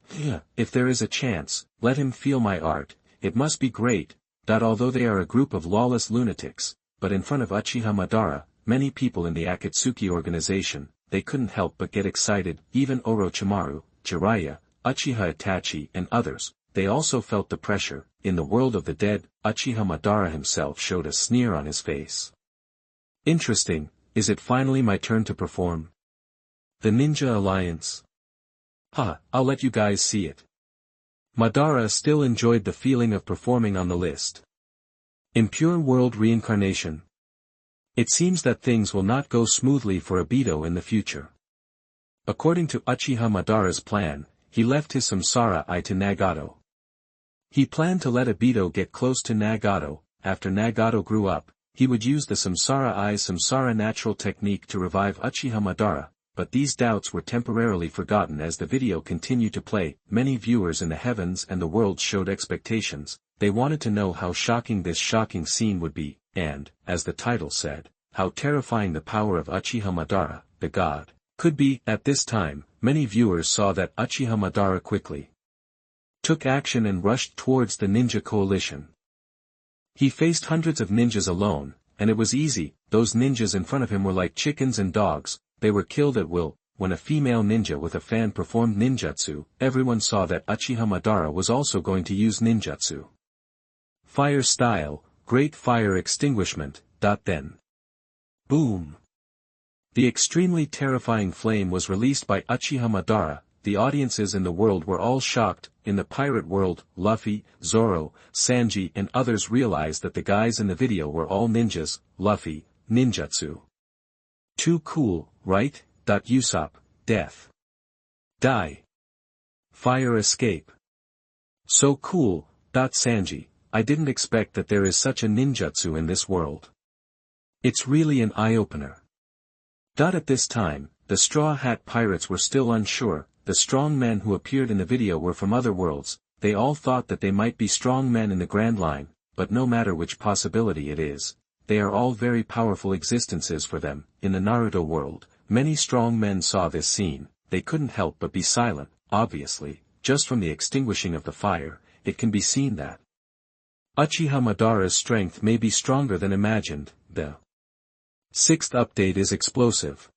if there is a chance, let him feel my art, it must be great. Although they are a group of lawless lunatics, but in front of Uchiha Madara, many people in the Akatsuki organization, they couldn't help but get excited. Even Orochimaru, Jiraiya, Uchiha Itachi and others, they also felt the pressure. In the world of the dead, Uchiha Madara himself showed a sneer on his face. Interesting, is it finally my turn to perform? The Ninja Alliance. I'll let you guys see it. Madara still enjoyed the feeling of performing on the list. Impure world reincarnation. It seems that things will not go smoothly for Obito in the future. According to Uchiha Madara's plan, he left his Samsara Eye to Nagato. He planned to let Obito get close to Nagato. After Nagato grew up, he would use the Samsara Eye's Samsara natural technique to revive Uchiha Madara, but these doubts were temporarily forgotten as the video continued to play. Many viewers in the heavens and the world showed expectations. They wanted to know how shocking this shocking scene would be, and, as the title said, how terrifying the power of Uchiha Madara, the god, could be. At this time, many viewers saw that Uchiha Madara quickly took action and rushed towards the ninja coalition. He faced hundreds of ninjas alone, and it was easy. Those ninjas in front of him were like chickens and dogs, they were killed at will. When a female ninja with a fan performed ninjutsu, everyone saw that Uchiha Madara was also going to use ninjutsu. Fire style, great fire extinguishment. Then. Boom! The extremely terrifying flame was released by Uchiha Madara. The audiences in the world were all shocked. In the pirate world, Luffy, Zoro, Sanji and others realized that the guys in the video were all ninjas. Luffy, ninjutsu. Too cool, right? Usopp, death. Die. Fire escape. So cool. Sanji, I didn't expect that there is such a ninjutsu in this world. It's really an eye-opener. At this time, the Straw Hat Pirates were still unsure. The strong men who appeared in the video were from other worlds. They all thought that they might be strong men in the Grand Line, but no matter which possibility it is, they are all very powerful existences for them. In the Naruto world, many strong men saw this scene. They couldn't help but be silent. Obviously, just from the extinguishing of the fire, it can be seen that Uchiha Madara's strength may be stronger than imagined. The 6th update is explosive.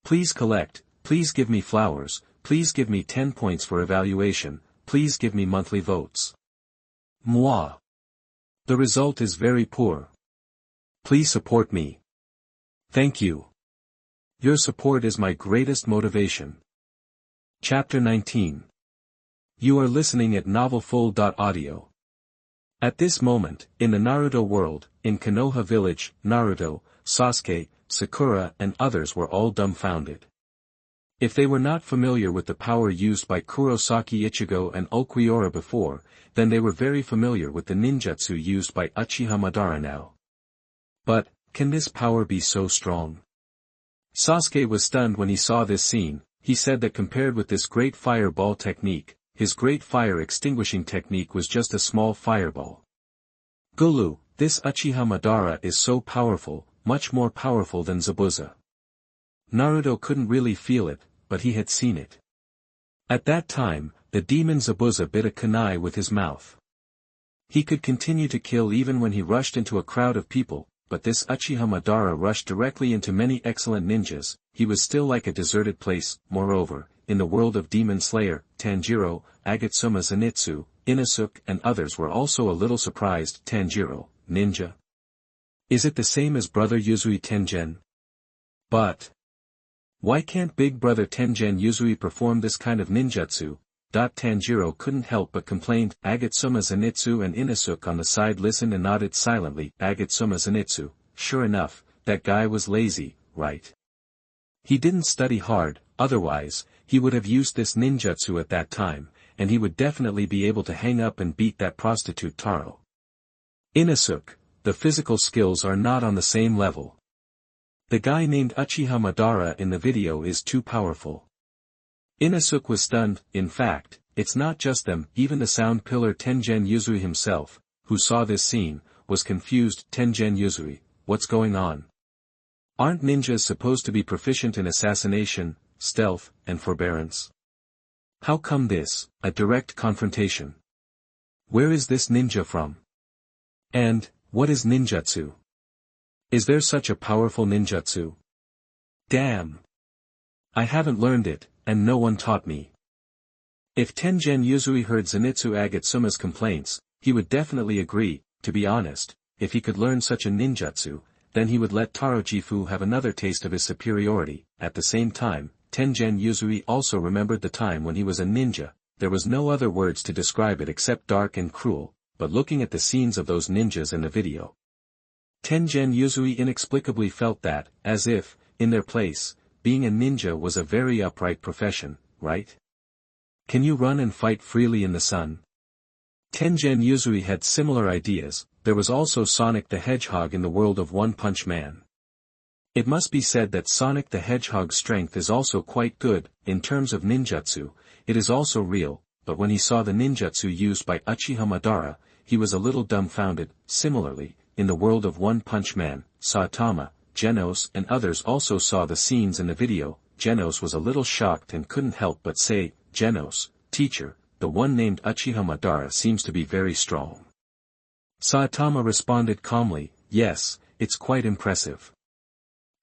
Please collect, please give me flowers, please give me 10 points for evaluation, please give me monthly votes. Moi. The result is very poor. Please support me. Thank you. Your support is my greatest motivation. Chapter 19. You are listening at novelfull.audio. At this moment, in the Naruto world, in Konoha village, Naruto, Sasuke, Sakura and others were all dumbfounded. If they were not familiar with the power used by Kurosaki Ichigo and Ulquiorra before, then they were very familiar with the ninjutsu used by Uchiha Madara now. But, can this power be so strong? Sasuke was stunned when he saw this scene. He said that compared with this great fireball technique, his great fire extinguishing technique was just a small fireball. Gulu, this Uchiha Madara is so powerful, much more powerful than Zabuza. Naruto couldn't really feel it, but he had seen it. At that time, the demon Zabuza bit a kunai with his mouth. He could continue to kill even when he rushed into a crowd of people, but this Uchiha Madara rushed directly into many excellent ninjas. He was still like a deserted place. Moreover, in the world of Demon Slayer, Tanjiro, Agatsuma Zenitsu, Inosuke and others were also a little surprised. Tanjiro, ninja? Is it the same as brother Uzui Tengen? But why can't big brother Tengen Uzui perform this kind of ninjutsu? Tanjiro couldn't help but complained. Agatsuma Zenitsu and Inosuke on the side listened and nodded silently. Agatsuma Zenitsu, sure enough, that guy was lazy, right? He didn't study hard, otherwise, he would have used this ninjutsu at that time, and he would definitely be able to hang up and beat that prostitute Taro. Inosuke, the physical skills are not on the same level. The guy named Uchiha Madara in the video is too powerful. Inosuke was stunned. In fact, it's not just them, even the sound pillar Tengen Uzui himself, who saw this scene, was confused. Tengen Uzui, what's going on? Aren't ninjas supposed to be proficient in assassination, stealth, and forbearance? How come this, a direct confrontation? Where is this ninja from? And, what is ninjutsu? Is there such a powerful ninjutsu? Damn! I haven't learned it, and no one taught me. If Tengen Uzui heard Zenitsu Agatsuma's complaints, he would definitely agree. To be honest, if he could learn such a ninjutsu, then he would let Taro-Jifu have another taste of his superiority. At the same time, Tengen Uzui also remembered the time when he was a ninja. There was no other words to describe it except dark and cruel, but looking at the scenes of those ninjas in the video, Tengen Uzui inexplicably felt that, as if, in their place, being a ninja was a very upright profession, right? Can you run and fight freely in the sun? Tengen Uzui had similar ideas. There was also Sonic the Hedgehog in the world of One Punch Man. It must be said that Sonic the Hedgehog's strength is also quite good. In terms of ninjutsu, it is also real, but when he saw the ninjutsu used by Uchiha Madara, he was a little dumbfounded. Similarly, in the world of One Punch Man, Saitama, Genos and others also saw the scenes in the video. Genos was a little shocked and couldn't help but say, Genos, teacher, the one named Uchiha Madara seems to be very strong. Saitama responded calmly, yes, it's quite impressive.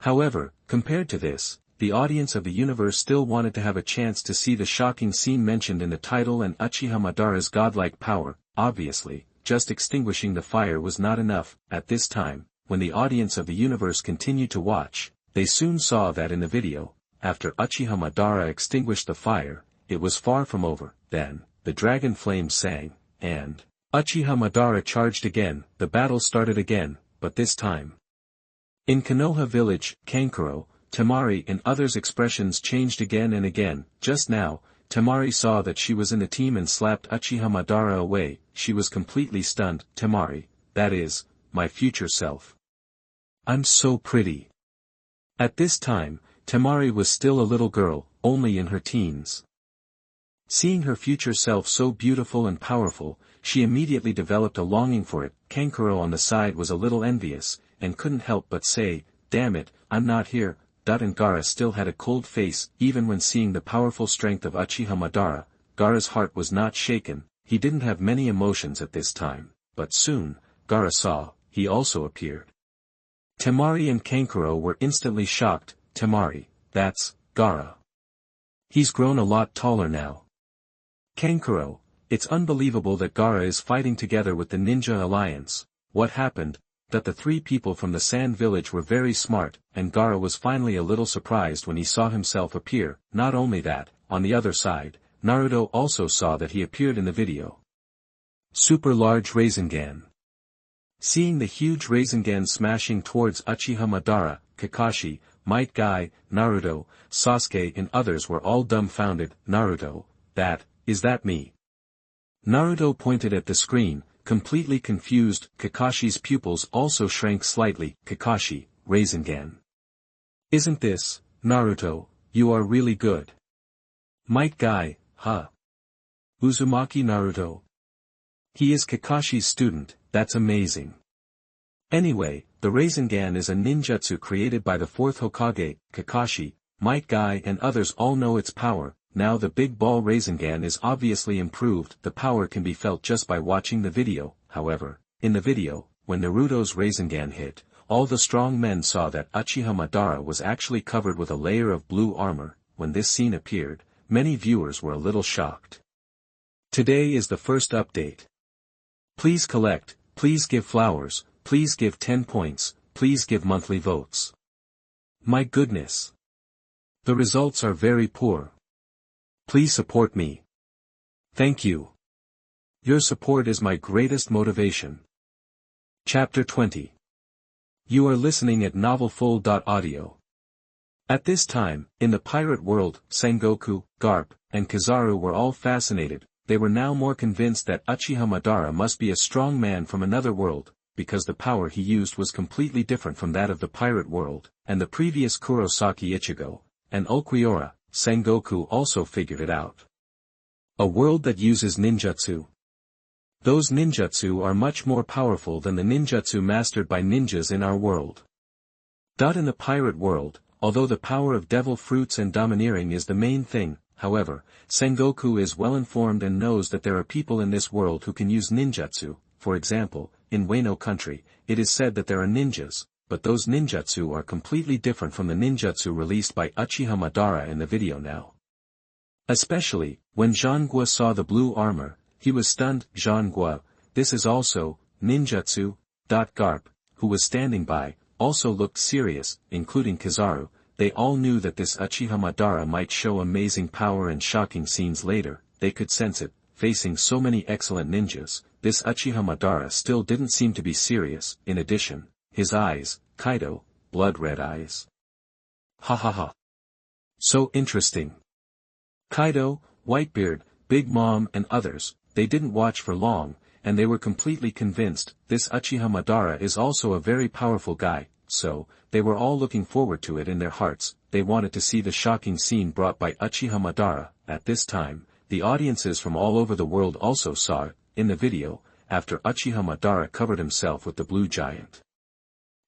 However, compared to this, the audience of the universe still wanted to have a chance to see the shocking scene mentioned in the title and Uchiha Madara's godlike power. Obviously, just extinguishing the fire was not enough. At this time, when the audience of the universe continued to watch, they soon saw that in the video, after Uchiha Madara extinguished the fire, it was far from over. Then, the dragon flames sang, and Uchiha Madara charged again. The battle started again, but this time, in Konoha village, Kankuro, Temari and others' expressions changed again and again. Just now, Temari saw that she was in the team and slapped Uchiha Madara away. She was completely stunned. Temari, that is, my future self. I'm so pretty. At this time, Temari was still a little girl, only in her teens. Seeing her future self so beautiful and powerful, she immediately developed a longing for it. Kankuro on the side was a little envious, and couldn't help but say, damn it, I'm not here. And Gaara still had a cold face. Even when seeing the powerful strength of Uchiha Madara, Gaara's heart was not shaken. He didn't have many emotions at this time, but soon, Gaara saw, he also appeared. Temari and Kankuro were instantly shocked. Temari, that's Gaara. He's grown a lot taller now. Kankuro, it's unbelievable that Gaara is fighting together with the Ninja Alliance. What happened? That the three people from the Sand Village were very smart, and Gaara was finally a little surprised when he saw himself appear. Not only that, on the other side, Naruto also saw that he appeared in the video. Super large Rasengan. Seeing the huge Rasengan smashing towards Uchiha Madara, Kakashi, Might Guy, Naruto, Sasuke and others were all dumbfounded. Naruto, is that me? Naruto pointed at the screen, completely confused. Kakashi's pupils also shrank slightly. Kakashi, Rasengan. Isn't this, Naruto, you are really good. Might Guy, huh? Uzumaki Naruto. He is Kakashi's student, that's amazing. Anyway, the Rasengan is a ninjutsu created by the fourth Hokage. Kakashi, Might Guy and others all know its power. Now the big ball Rasengan is obviously improved. The power can be felt just by watching the video. However, in the video, when Naruto's Rasengan hit, all the strong men saw that Uchiha Madara was actually covered with a layer of blue armor. When this scene appeared, many viewers were a little shocked. Today is the first update. Please collect, please give flowers, please give 10 points, please give monthly votes. My goodness. The results are very poor. Please support me. Thank you. Your support is my greatest motivation. Chapter 20. You are listening at novelfull.audio. At this time, in the pirate world, Sengoku, Garp, and Kizaru were all fascinated. They were now more convinced that Uchiha Madara must be a strong man from another world, because the power he used was completely different from that of the pirate world, and the previous Kurosaki Ichigo, and Ulquiorra. Sengoku also figured it out. A world that uses ninjutsu. Those ninjutsu are much more powerful than the ninjutsu mastered by ninjas in our world. In the pirate world, although the power of devil fruits and domineering is the main thing, however, Sengoku is well informed and knows that there are people in this world who can use ninjutsu. For example, in Wano country, it is said that there are ninjas, but those ninjutsu are completely different from the ninjutsu released by Uchiha Madara in the video now. Especially, when Zhangguo saw the blue armor, he was stunned. Zhangguo, this is also, ninjutsu. Garp, who was standing by, also looked serious, including Kizaru. They all knew that this Uchiha Madara might show amazing power and shocking scenes later. They could sense it. Facing so many excellent ninjas, this Uchiha Madara still didn't seem to be serious. In addition, his eyes, Kaido, blood-red eyes. Ha ha ha. So interesting. Kaido, Whitebeard, Big Mom and others, they didn't watch for long, and they were completely convinced. This Uchiha Madara is also a very powerful guy, so, they were all looking forward to it in their hearts. They wanted to see the shocking scene brought by Uchiha Madara. At this time, the audiences from all over the world also saw it. In the video, after Uchiha Madara covered himself with the blue giant.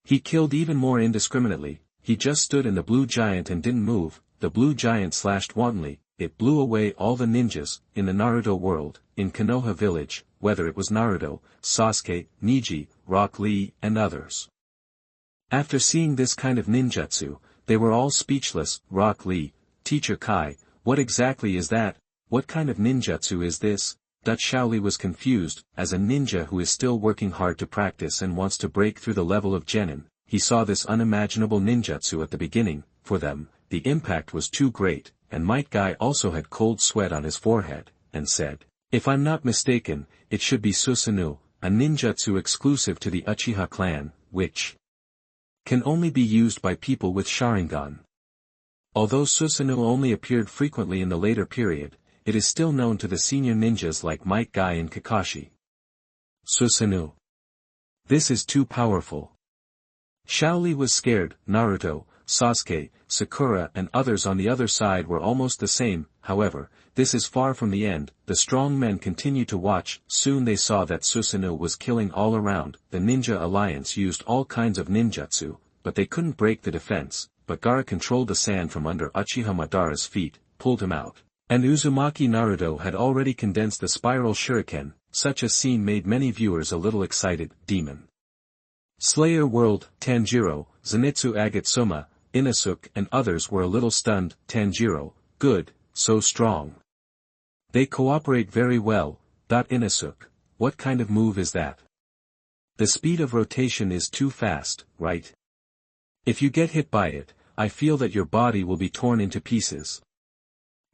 He killed even more indiscriminately. He just stood in the blue giant and didn't move. The blue giant slashed wantonly. It blew away all the ninjas. In the Naruto world, in Konoha village, whether it was Naruto, Sasuke, Neji, Rock Lee and others. After seeing this kind of ninjutsu, they were all speechless. Rock Lee, Teacher Kai, what exactly is that? What kind of ninjutsu is this? Shaoli was confused. As a ninja who is still working hard to practice and wants to break through the level of genin, he saw this unimaginable ninjutsu at the beginning. For them, the impact was too great, and Might Guy also had cold sweat on his forehead, and said, if I'm not mistaken, it should be Susanoo, a ninjutsu exclusive to the Uchiha clan, which can only be used by people with Sharingan. Although Susanoo only appeared frequently in the later period, it is still known to the senior ninjas like Might Guy and Kakashi. Susanoo. This is too powerful. Shaoli was scared. Naruto, Sasuke, Sakura and others on the other side were almost the same. However, this is far from the end. The strong men continued to watch. Soon they saw that Susanoo was killing all around. The Ninja Alliance used all kinds of ninjutsu, but they couldn't break the defense. But Gaara controlled the sand from under Uchiha Madara's feet, pulled him out. And Uzumaki Naruto had already condensed the spiral shuriken. Such a scene made many viewers a little excited. Demon Slayer World, Tanjiro, Zenitsu Agatsuma, Inosuke and others were a little stunned. Tanjiro, good, so strong. They cooperate very well. Inosuke, what kind of move is that? The speed of rotation is too fast, right? If you get hit by it, I feel that your body will be torn into pieces.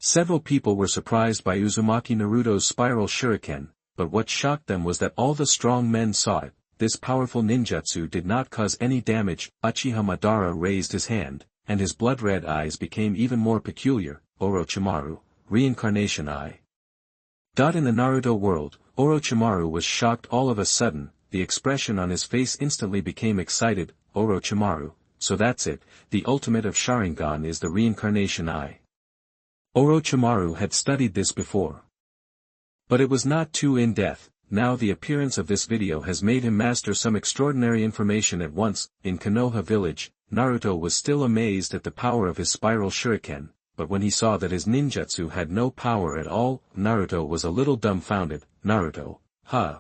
Several people were surprised by Uzumaki Naruto's spiral shuriken, but what shocked them was that all the strong men saw it. This powerful ninjutsu did not cause any damage. Uchiha Madara raised his hand, and his blood-red eyes became even more peculiar. Orochimaru, reincarnation eye. In the Naruto world, Orochimaru was shocked all of a sudden. The expression on his face instantly became excited. Orochimaru, so that's it, the ultimate of Sharingan is the reincarnation eye. Orochimaru had studied this before, but it was not too in-depth. Now the appearance of this video has made him master some extraordinary information at once. In Konoha village, Naruto was still amazed at the power of his spiral shuriken, but when he saw that his ninjutsu had no power at all, Naruto was a little dumbfounded. Naruto, huh?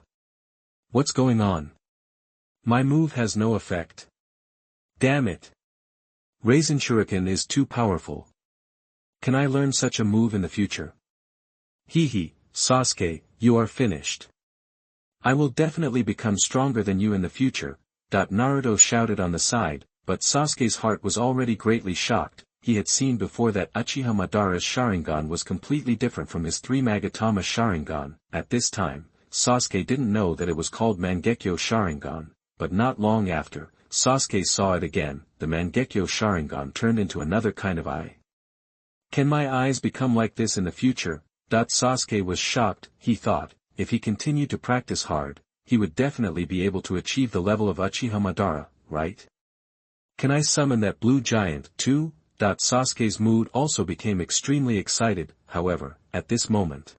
What's going on? My move has no effect. Damn it. Raisen shuriken is too powerful. Can I learn such a move in the future? Hehe, Sasuke, you are finished. I will definitely become stronger than you in the future. Naruto shouted on the side, but Sasuke's heart was already greatly shocked. He had seen before that Uchiha Madara's Sharingan was completely different from his 3 Magatama Sharingan. At this time, Sasuke didn't know that it was called Mangekyo Sharingan, but not long after, Sasuke saw it again. The Mangekyo Sharingan turned into another kind of eye. Can my eyes become like this in the future? Sasuke was shocked. He thought, if he continued to practice hard, he would definitely be able to achieve the level of Uchiha Madara, right? Can I summon that blue giant, too? Sasuke's mood also became extremely excited. However, at this moment,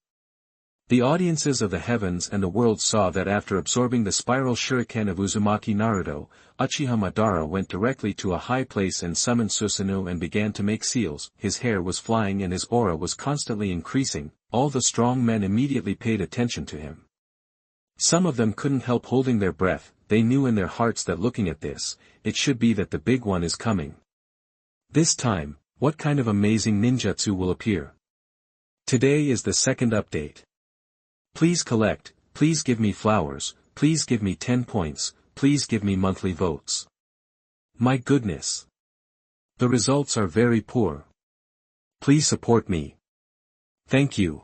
the audiences of the heavens and the world saw that after absorbing the spiral shuriken of Uzumaki Naruto, Uchiha Madara went directly to a high place and summoned Susanoo and began to make seals. His hair was flying and his aura was constantly increasing. All the strong men immediately paid attention to him. Some of them couldn't help holding their breath. They knew in their hearts that looking at this, it should be that the big one is coming. This time, what kind of amazing ninjutsu will appear? Today is the second update. Please collect, please give me flowers, please give me 10 points, please give me monthly votes. My goodness. The results are very poor. Please support me. Thank you.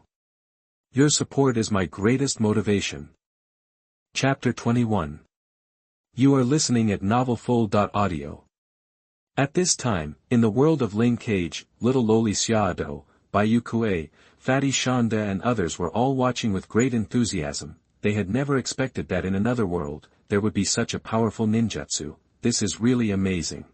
Your support is my greatest motivation. Chapter 21. You are listening at novelfull.audio. At this time, in the world of Ling Kage, Little Loli Xiaodo, Bayukue, Fatty Shonda and others were all watching with great enthusiasm. They had never expected that in another world, there would be such a powerful ninjutsu. This is really amazing.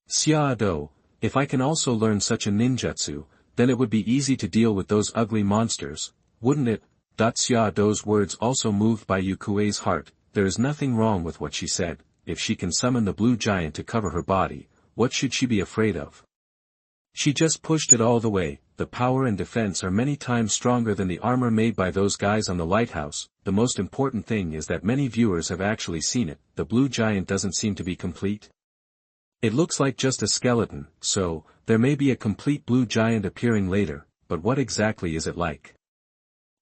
Xiaodo, if I can also learn such a ninjutsu, then it would be easy to deal with those ugly monsters, wouldn't it? Xiaodo's words also moved Bayukue's heart. There is nothing wrong with what she said. If she can summon the blue giant to cover her body, what should she be afraid of? She just pushed it all the way. The power and defense are many times stronger than the armor made by those guys on the lighthouse. The most important thing is that many viewers have actually seen it. The blue giant doesn't seem to be complete. It looks like just a skeleton, so, there may be a complete blue giant appearing later, but what exactly is it like?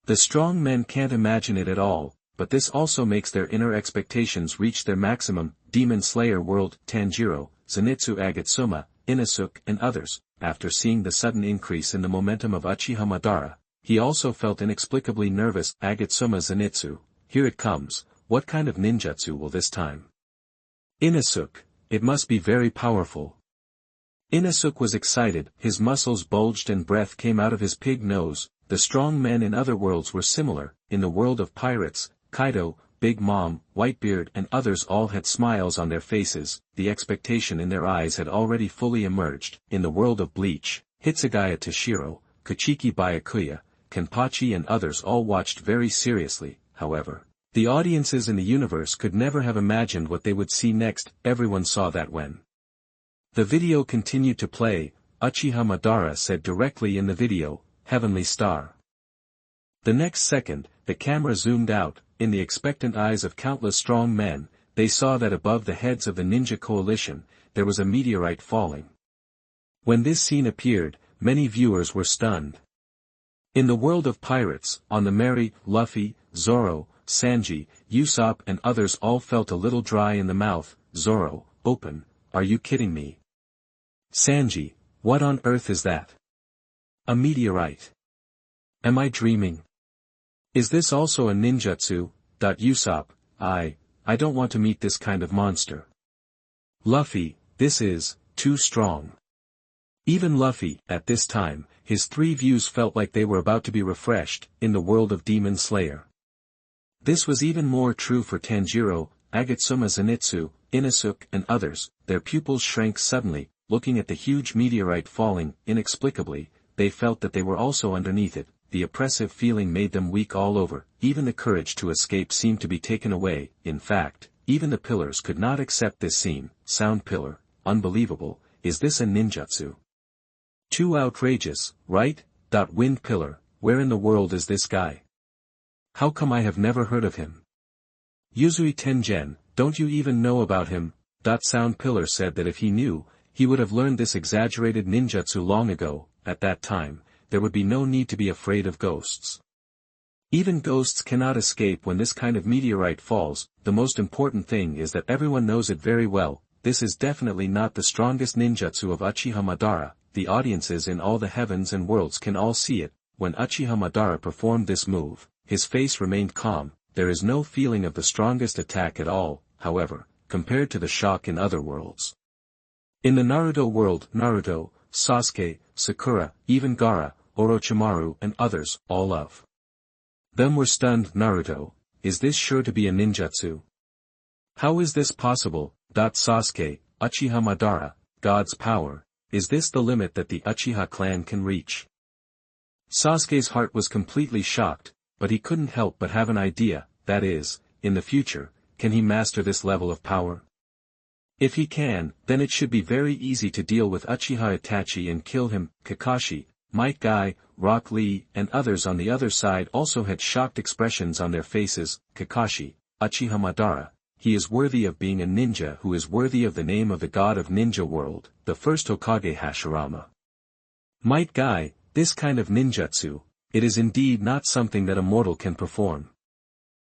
The strong men can't imagine it at all, but this also makes their inner expectations reach their maximum. Demon Slayer World, Tanjiro, Zenitsu Agatsuma, Inosuke and others. After seeing the sudden increase in the momentum of Uchiha Madara, he also felt inexplicably nervous. Agatsuma Zenitsu, here it comes. What kind of ninjutsu will this time? Inosuke, it must be very powerful. Inosuke was excited, his muscles bulged and breath came out of his pig nose. The strong men in other worlds were similar. In the world of pirates, Kaido, Big Mom, Whitebeard and others all had smiles on their faces. The expectation in their eyes had already fully emerged. In the world of Bleach, Hitsugaya Toshiro, Kochiki Byakuya, Kenpachi and others all watched very seriously. However, the audiences in the universe could never have imagined what they would see next. Everyone saw that when the video continued to play, Uchiha Madara said directly in the video, "Heavenly Star." The next second, the camera zoomed out. In the expectant eyes of countless strong men, they saw that above the heads of the ninja coalition, there was a meteorite falling. When this scene appeared, many viewers were stunned. In the world of pirates, on the Merry, Luffy, Zoro, Sanji, Usopp and others all felt a little dry in the mouth. Zoro, open, are you kidding me? Sanji, what on earth is that? A meteorite. Am I dreaming? Is this also a ninjutsu? Usopp, I don't want to meet this kind of monster. Luffy, this is too strong. Even Luffy, at this time, his three views felt like they were about to be refreshed, in the world of Demon Slayer. This was even more true for Tanjiro, Agatsuma Zenitsu, Inosuke and others. Their pupils shrank suddenly, looking at the huge meteorite falling. Inexplicably, they felt that they were also underneath it. The oppressive feeling made them weak all over. Even the courage to escape seemed to be taken away. In fact, even the pillars could not accept this scene. Sound pillar, unbelievable, is this a ninjutsu? Too outrageous, right? Wind pillar, where in the world is this guy? How come I have never heard of him? Yuzui Tengen, don't you even know about him? Sound pillar said that if he knew, he would have learned this exaggerated ninjutsu long ago. At that time, there would be no need to be afraid of ghosts. Even ghosts cannot escape when this kind of meteorite falls. The most important thing is that everyone knows it very well. This is definitely not the strongest ninjutsu of Uchiha Madara. The audiences in all the heavens and worlds can all see it. When Uchiha Madara performed this move, his face remained calm. There is no feeling of the strongest attack at all, however, compared to the shock in other worlds. In the Naruto world, Naruto, Sasuke, Sakura, even Gaara, Orochimaru and others, all of them were stunned. Naruto, is this sure to be a ninjutsu? How is this possible? Sasuke, Uchiha Madara, God's power, is this the limit that the Uchiha clan can reach? Sasuke's heart was completely shocked, but he couldn't help but have an idea, that is, in the future, can he master this level of power? If he can, then it should be very easy to deal with Uchiha Itachi and kill him. Kakashi, Might Guy, Rock Lee and others on the other side also had shocked expressions on their faces. Kakashi, Uchiha Madara, he is worthy of being a ninja who is worthy of the name of the god of ninja world, the first Hokage Hashirama. Might Guy, this kind of ninjutsu, it is indeed not something that a mortal can perform.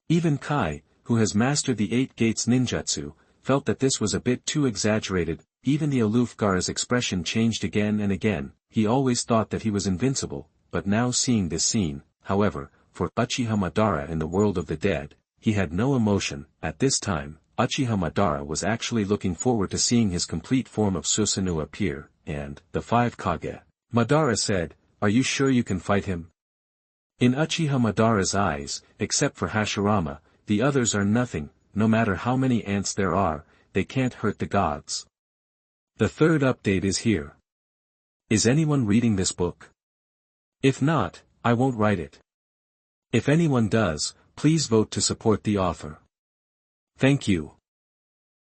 Even Kai, who has mastered the 8 Gates ninjutsu, felt that this was a bit too exaggerated. Even the aloof Gaara's expression changed again and again. He always thought that he was invincible, but now seeing this scene, however, for Uchiha Madara in the world of the dead, he had no emotion. At this time, Uchiha Madara was actually looking forward to seeing his complete form of Susanoo appear, and, the 5 Kage. Madara said, are you sure you can fight him? In Uchiha Madara's eyes, except for Hashirama, the others are nothing. No matter how many ants there are, they can't hurt the gods. The third update is here. Is anyone reading this book? If not, I won't write it. If anyone does, please vote to support the author. Thank you.